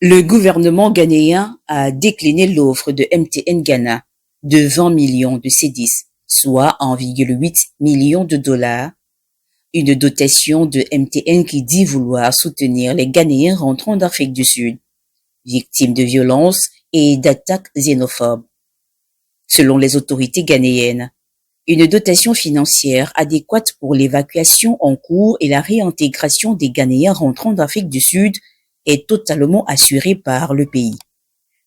Le gouvernement ghanéen a décliné l'offre de MTN Ghana de 20 millions de cédis, soit 1,8 million de dollars, une dotation de MTN qui dit vouloir soutenir les Ghanéens rentrant d'Afrique du Sud, victimes de violences et d'attaques xénophobes. Selon les autorités ghanéennes, une dotation financière adéquate pour l'évacuation en cours et la réintégration des Ghanéens rentrant d'Afrique du Sud est totalement assurée par le pays.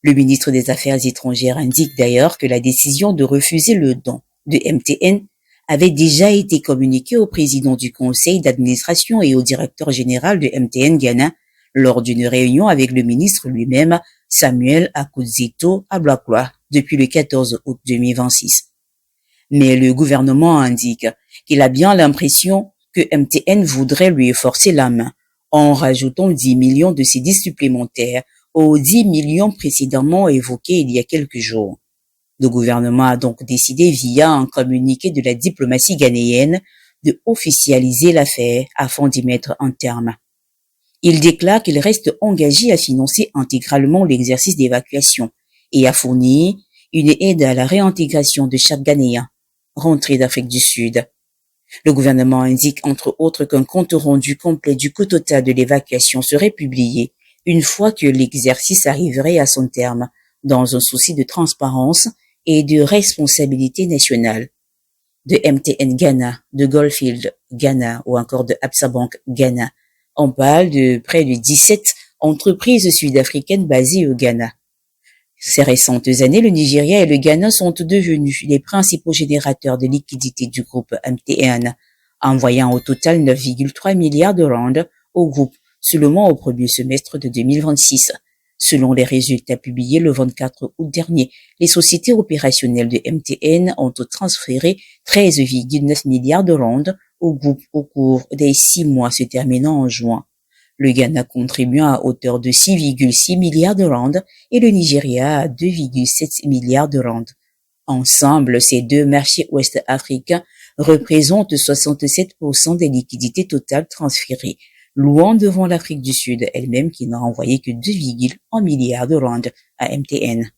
Le ministre des Affaires étrangères indique d'ailleurs que la décision de refuser le don de MTN avait déjà été communiquée au président du conseil d'administration et au directeur général de MTN Ghana lors d'une réunion avec le ministre lui-même, Samuel Akuzito Ablakwa, depuis le 14 août 2026. Mais le gouvernement indique qu'il a bien l'impression que MTN voudrait lui forcer la main en rajoutant 10 millions de cédis supplémentaires aux 10 millions précédemment évoqués il y a quelques jours. Le gouvernement a donc décidé via un communiqué de la diplomatie ghanéenne de officialiser l'affaire afin d'y mettre un terme. Il déclare qu'il reste engagé à financer intégralement l'exercice d'évacuation et à fournir une aide à la réintégration de chaque Ghanéen rentré d'Afrique du Sud. Le gouvernement indique entre autres qu'un compte rendu complet du coût total de l'évacuation serait publié une fois que l'exercice arriverait à son terme, dans un souci de transparence et de responsabilité nationale. De MTN Ghana, de Goldfield Ghana ou encore de Absa Bank Ghana, on parle de près de 17 entreprises sud-africaines basées au Ghana. Ces récentes années, le Nigeria et le Ghana sont devenus les principaux générateurs de liquidités du groupe MTN, envoyant au total 9,3 milliards de rand au groupe seulement au premier semestre de 2026. Selon les résultats publiés le 24 août dernier, les sociétés opérationnelles de MTN ont transféré 13,9 milliards de rand au groupe au cours des 6 mois se terminant en juin. Le Ghana contribuant à hauteur de 6,6 milliards de rand et le Nigeria à 2,7 milliards de rand. Ensemble, ces deux marchés ouest-africains représentent 67% des liquidités totales transférées, loin devant l'Afrique du Sud elle-même qui n'a envoyé que 2,1 milliards de rand à MTN.